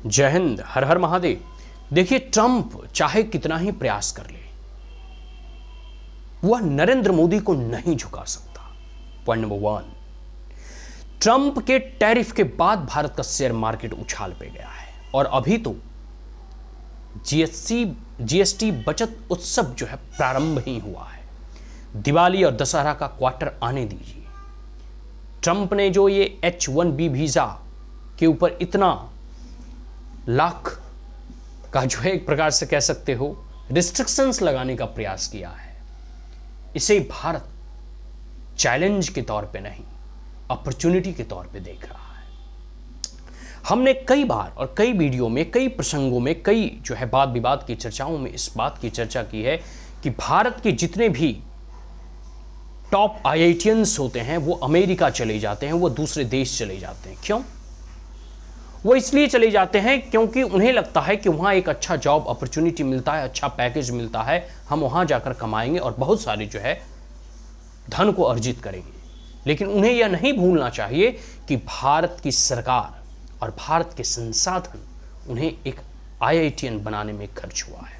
जय हिंद, हर हर महादेव। देखिए, ट्रंप चाहे कितना ही प्रयास कर ले, वह नरेंद्र मोदी को नहीं झुका सकता। पॉइंट नंबर 1, ट्रंप के टैरिफ के बाद भारत का शेयर मार्केट उछाल पे गया है और अभी तो जीएसटी बचत उत्सव जो है प्रारंभ ही हुआ है। दिवाली और दशहरा का क्वार्टर आने दीजिए। ट्रंप ने जो ये H1B वीजा के ऊपर इतना लाख का जो है एक प्रकार से कह सकते हो रिस्ट्रिक्शंस लगाने का प्रयास किया है, इसे भारत चैलेंज के तौर पे नहीं, अपॉर्चुनिटी के तौर पे देख रहा है। हमने कई बार और कई वीडियो में, कई प्रसंगों में, कई जो है वाद विवाद की चर्चाओं में इस बात की चर्चा की है कि भारत के जितने भी टॉप IITians होते हैं वो अमेरिका चले जाते हैं, वो दूसरे देश चले जाते हैं। क्यों? वो इसलिए चले जाते हैं क्योंकि उन्हें लगता है कि वहाँ एक अच्छा जॉब अपॉर्चुनिटी मिलता है, अच्छा पैकेज मिलता है, हम वहाँ जाकर कमाएंगे और बहुत सारे जो है धन को अर्जित करेंगे। लेकिन उन्हें यह नहीं भूलना चाहिए कि भारत की सरकार और भारत के संसाधन उन्हें एक IITian बनाने में खर्च हुआ है।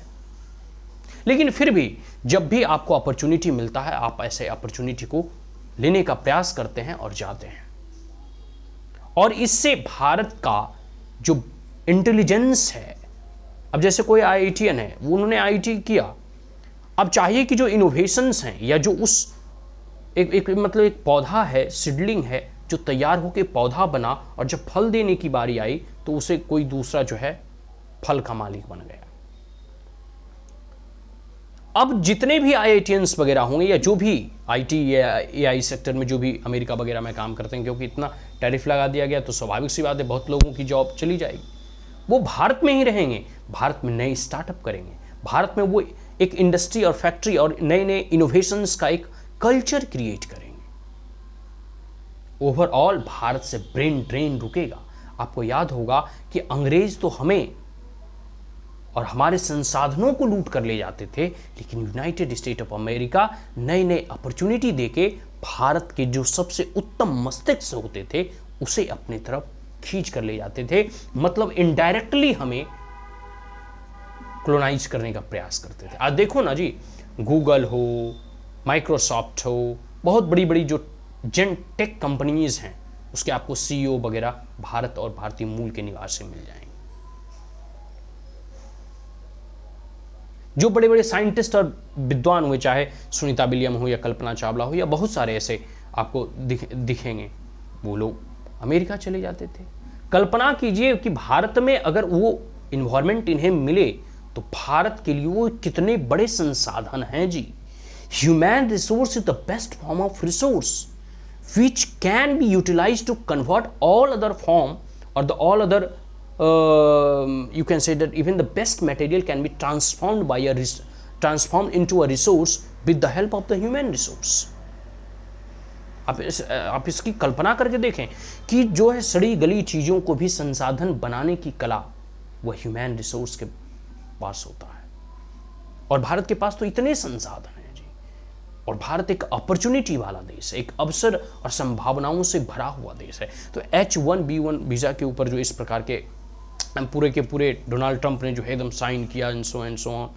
लेकिन फिर भी जब भी आपको अपॉर्चुनिटी मिलता है, आप ऐसे अपॉर्चुनिटी को लेने का प्रयास करते हैं और जाते हैं। और इससे भारत का जो इंटेलिजेंस है, अब जैसे कोई IITian है, वो उन्होंने IIT किया, अब चाहिए कि जो इनोवेशंस हैं या जो उस एक पौधा है, सीडलिंग है, जो तैयार होकर पौधा बना और जब फल देने की बारी आई तो उसे कोई दूसरा जो है फल का मालिक बन गया। अब जितने भी IITians वगैरह होंगे या जो भी IT या AI सेक्टर में जो भी अमेरिका वगैरह में काम करते हैं, क्योंकि इतना टैरिफ लगा दिया गया तो स्वाभाविक सी बात है बहुत लोगों की जॉब चली जाएगी। वो भारत में ही रहेंगे, भारत में नए स्टार्टअप करेंगे, भारत में वो एक इंडस्ट्री और फैक्ट्री और नए नए इनोवेशंस का एक कल्चर क्रिएट करेंगे। ओवरऑल भारत से ब्रेन ड्रेन रुकेगा। आपको याद होगा कि अंग्रेज तो हमें और हमारे संसाधनों को लूट कर ले जाते थे, लेकिन यूनाइटेड स्टेट ऑफ अमेरिका नए नए अपॉर्चुनिटी देके भारत के जो सबसे उत्तम मस्तिष्क होते थे उसे अपनी तरफ खींच कर ले जाते थे। मतलब इनडायरेक्टली हमें क्लोनाइज करने का प्रयास करते थे। आज देखो ना जी, गूगल हो, माइक्रोसॉफ्ट हो, बहुत बड़ी बड़ी जो जेन टेक कंपनीज हैं उसके आपको CEO वगैरह भारत और भारतीय मूल के निवासी मिल जाएंगे। जो बड़े बड़े साइंटिस्ट और विद्वान हुए, चाहे सुनीता विलियम हो या कल्पना चावला हो या बहुत सारे ऐसे आपको दिखेंगे, वो लोग अमेरिका चले जाते थे। कल्पना कीजिए कि भारत में अगर वो इन्वायरमेंट इन्हें मिले तो भारत के लिए वो कितने बड़े संसाधन हैं जी। Human resource is the best form of resource which can be utilized to convert all other form or the all other you can say that even the best material can be transformed into a resource with the help of the human resource। आप इसकी कल्पना करके देखें कि जो है सड़ी गली चीज़ों को भी संसाधन बनाने की कला वह ह्यूमन रिसोर्स के पास होता है। और भारत के पास तो इतने संसाधन हैं जी, और भारत एक अपॉर्चुनिटी वाला देश है, एक अवसर और संभावनाओं से भरा हुआ देश है। तो H1B1 वीज़ा के ऊपर जो इस प्रकार के पूरे के पूरे डोनाल्ड ट्रंप ने जो है एकदम साइन किया एंड सो ऑन,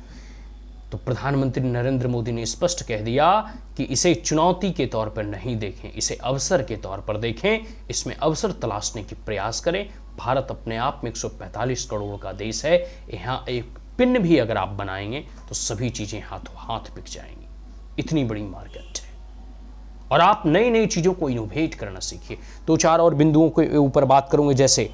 तो प्रधानमंत्री नरेंद्र मोदी ने स्पष्ट कह दिया कि इसे चुनौती के तौर पर नहीं देखें, इसे अवसर के तौर पर देखें, इसमें अवसर तलाशने की प्रयास करें। भारत अपने आप में 145 करोड़ का देश है, यहाँ एक पिन भी अगर आप बनाएंगे तो सभी चीज़ें हाथों हाथ बिक जाएंगी। इतनी बड़ी मार्केट है और आप नई नई चीज़ों को इनोवेट करना सीखिए। 2-4 और बिंदुओं के ऊपर बात करूंगे। जैसे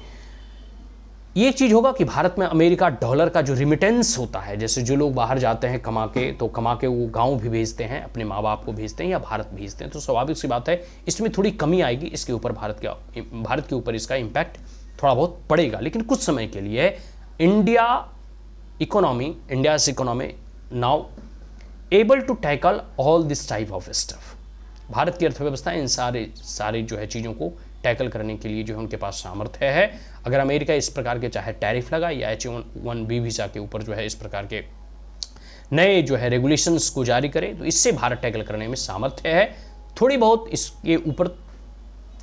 ये चीज़ होगा कि भारत में अमेरिका डॉलर का जो रिमिटेंस होता है, जैसे जो लोग बाहर जाते हैं कमा के वो गांव भी भेजते हैं, अपने माँ बाप को भेजते हैं या भारत भेजते हैं, तो स्वाभाविक सी बात है इसमें थोड़ी कमी आएगी। इसके ऊपर भारत के ऊपर इसका इम्पैक्ट थोड़ा बहुत पड़ेगा, लेकिन कुछ समय के लिए। India's economy now able to tackle all this type of stuff. Bharat की अर्थव्यवस्था इन सारे जो है चीज़ों को टैकल करने के लिए जो है उनके पास सामर्थ्य है। अगर अमेरिका इस प्रकार के चाहे टैरिफ लगाए या H1B वीज़ा के ऊपर जो है इस प्रकार के नए जो है रेगुलेशंस को जारी करे, तो इससे भारत टैकल करने में सामर्थ्य है। थोड़ी बहुत इसके ऊपर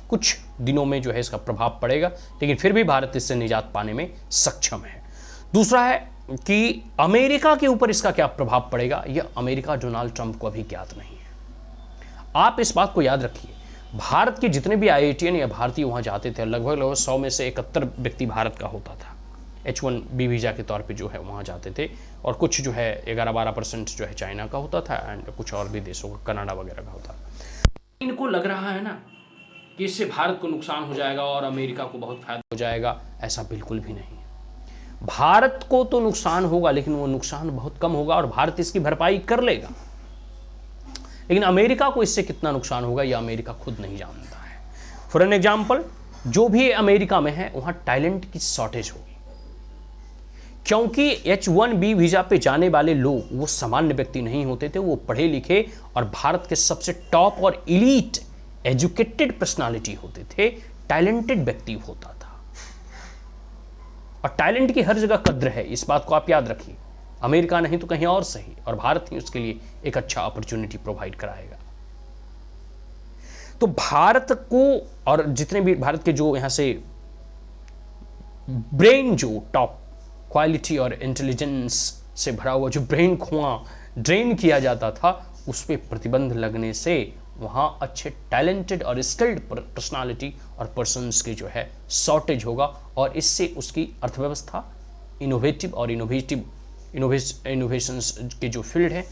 कुछ दिनों में जो है इसका प्रभाव पड़ेगा, लेकिन फिर भी भारत इससे निजात पाने में सक्षम है। दूसरा है कि अमेरिका के ऊपर इसका क्या प्रभाव पड़ेगा, यह अमेरिका डोनाल्ड ट्रंप को अभी ज्ञात नहीं है। आप इस बात को याद रखिए, भारत के जितने भी IITian या भारतीय वहां जाते थे, लगभग 100 में से 71 व्यक्ति भारत का होता था। H1B वीज़ा के तौर पे जो है वहाँ जाते थे, और कुछ जो है 11-12% जो है चाइना का होता था, एंड कुछ और भी देशों का, कनाडा वगैरह का होता था। इनको लग रहा है ना कि इससे भारत को नुकसान हो जाएगा और अमेरिका को बहुत फायदा हो जाएगा, ऐसा बिल्कुल भी नहीं है। भारत को तो नुकसान होगा, लेकिन वो नुकसान बहुत कम होगा और भारत इसकी भरपाई कर लेगा। लेकिन अमेरिका को इससे कितना नुकसान होगा यह अमेरिका खुद नहीं जानता है। फॉर एन एग्जाम्पल, जो भी अमेरिका में है वहां टैलेंट की शॉर्टेज होगी, क्योंकि H1B वीजा पे जाने वाले लोग वो सामान्य व्यक्ति नहीं होते थे, वो पढ़े लिखे और भारत के सबसे टॉप और इलीट एजुकेटेड पर्सनालिटी होते थे, टैलेंटेड व्यक्ति होता था। और टैलेंट की हर जगह कद्र है, इस बात को आप याद रखिए। अमेरिका नहीं तो कहीं और सही, और भारत ही उसके लिए एक अच्छा अपॉर्चुनिटी प्रोवाइड कराएगा। तो भारत को, और जितने भी भारत के जो यहां से ब्रेन, जो टॉप क्वालिटी और इंटेलिजेंस से भरा हुआ जो ब्रेन कुआं ड्रेन किया जाता था, उस पर प्रतिबंध लगने से वहाँ अच्छे टैलेंटेड और स्किल्ड पर्सनालिटी और पर्सन्स की जो है शॉर्टेज होगा, और इससे उसकी अर्थव्यवस्था, इनोवेटिव और इनोवेशंस के जो फील्ड है,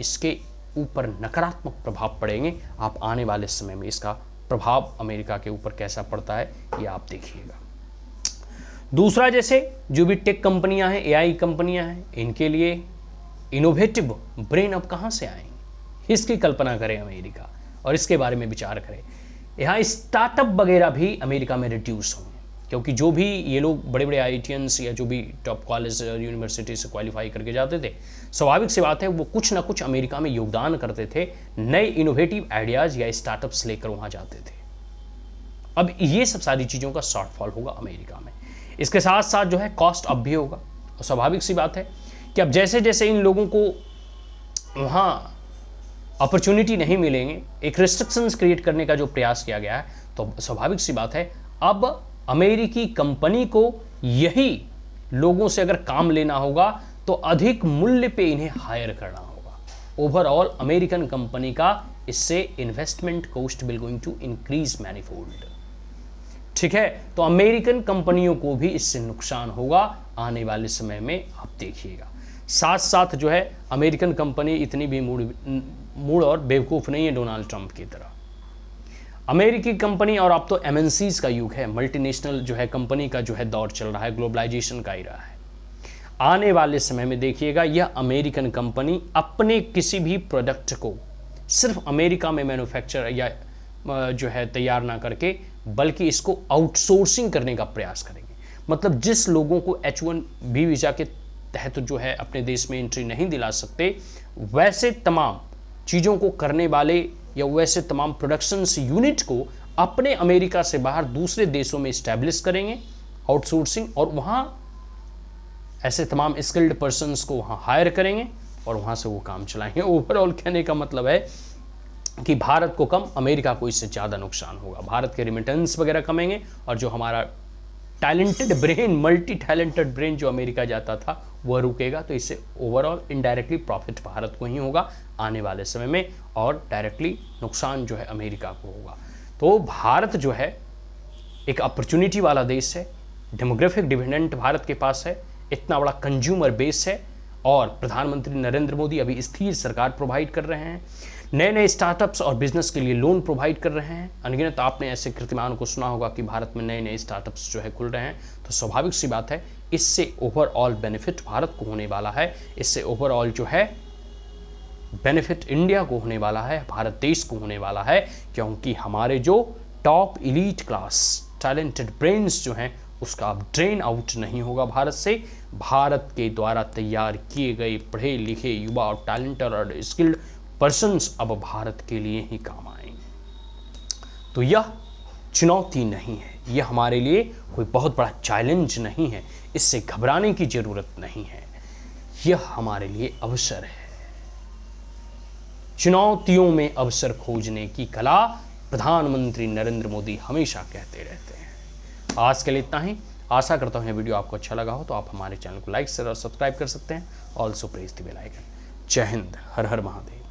इसके ऊपर नकारात्मक प्रभाव पड़ेंगे। आप आने वाले समय में इसका प्रभाव अमेरिका के ऊपर कैसा पड़ता है ये आप देखिएगा। दूसरा, जैसे जो भी टेक कंपनियां हैं, AI कंपनियां हैं, इनके लिए इनोवेटिव ब्रेन अब कहाँ से आएंगे, इसकी कल्पना करें अमेरिका, और इसके बारे में विचार करें। यहाँ स्टार्टअप वगैरह भी अमेरिका में रिड्यूस होंगे, क्योंकि जो भी ये लोग बड़े बड़े IITians या जो भी टॉप कॉलेज और यूनिवर्सिटी से क्वालिफाई करके जाते थे, स्वाभाविक सी बात है वो कुछ ना कुछ अमेरिका में योगदान करते थे, नए इनोवेटिव आइडियाज़ या स्टार्टअप्स लेकर वहाँ जाते थे। अब ये सब सारी चीज़ों का शॉर्टफॉल होगा अमेरिका में। इसके साथ साथ जो है कॉस्ट अप भी होगा, और स्वाभाविक सी बात है कि अब जैसे जैसे इन लोगों को वहाँ अपॉर्चुनिटी नहीं मिलेंगे, एक रिस्ट्रिक्शंस क्रिएट करने का जो प्रयास किया गया है, तो स्वाभाविक सी बात है अब अमेरिकी कंपनी को यही लोगों से अगर काम लेना होगा तो अधिक मूल्य पे इन्हें हायर करना होगा। ओवरऑल अमेरिकन कंपनी का इससे investment cost will going to increase manifold. ठीक है, तो अमेरिकन कंपनियों को भी इससे नुकसान होगा आने वाले समय में, आप देखिएगा। साथ साथ जो है अमेरिकन कंपनी इतनी भी मूड और बेवकूफ़ नहीं है डोनाल्ड ट्रंप की तरह। अमेरिकी कंपनी, और अब तो MNCs का युग है, मल्टीनेशनल जो है कंपनी का जो है दौर चल रहा है, ग्लोबलाइजेशन का ही रहा है। आने वाले समय में देखिएगा यह अमेरिकन कंपनी अपने किसी भी प्रोडक्ट को सिर्फ अमेरिका में मैन्युफैक्चर या जो है तैयार ना करके, बल्कि इसको आउटसोर्सिंग करने का प्रयास करेंगे। मतलब जिस लोगों को H1B वीज़ा के तहत जो है अपने देश में एंट्री नहीं दिला सकते, वैसे तमाम चीज़ों को करने वाले या वैसे तमाम प्रोडक्शंस यूनिट को अपने अमेरिका से बाहर दूसरे देशों में इस्टेब्लिश करेंगे, आउटसोर्सिंग, और वहाँ ऐसे तमाम स्किल्ड पर्सन्स को वहाँ हायर करेंगे और वहाँ से वो काम चलाएंगे। ओवरऑल कहने का मतलब है कि भारत को कम, अमेरिका को इससे ज़्यादा नुकसान होगा। भारत के रिमिटेंस वगैरह कमेंगे, और जो हमारा talented brain, multi talented brain जो अमेरिका जाता था वह रुकेगा। तो इससे ओवरऑल इनडायरेक्टली प्रॉफिट भारत को ही होगा आने वाले समय में, और डायरेक्टली नुकसान जो है अमेरिका को होगा। तो भारत जो है एक अपॉर्चुनिटी वाला देश है, डेमोग्राफिक डिविडेंड भारत के पास है, इतना बड़ा कंज्यूमर बेस है, और प्रधानमंत्री नरेंद्र मोदी अभी स्थिर सरकार प्रोवाइड कर रहे हैं, नए नए स्टार्टअप्स और बिजनेस के लिए लोन प्रोवाइड कर रहे हैं। अनगिनत आपने ऐसे कीर्तिमान को सुना होगा कि भारत में नए नए स्टार्टअप्स जो है खुल रहे हैं। तो स्वाभाविक सी बात है इससे ओवरऑल बेनिफिट भारत को होने वाला है, इससे ओवरऑल जो है बेनिफिट इंडिया को होने वाला है, भारत देश को होने वाला है, क्योंकि हमारे जो top elite class talented brains जो हैं उसका अब ड्रेन आउट नहीं होगा भारत से। भारत के द्वारा तैयार किए गए पढ़े लिखे युवा और टैलेंटेड और स्किल्ड पर्सन्स अब भारत के लिए ही काम आएंगे। तो यह चुनौती नहीं है, यह हमारे लिए कोई बहुत बड़ा चैलेंज नहीं है, इससे घबराने की जरूरत नहीं है, यह हमारे लिए अवसर है। चुनौतियों में अवसर खोजने की कला प्रधानमंत्री नरेंद्र मोदी हमेशा कहते रहते हैं। आज के लिए इतना ही। आशा करता हूँ ये वीडियो आपको अच्छा लगा हो तो आप हमारे चैनल को लाइक शेयर और सब्सक्राइब कर सकते हैं। Also press the bell icon. जय हिंद, हर हर महादेव।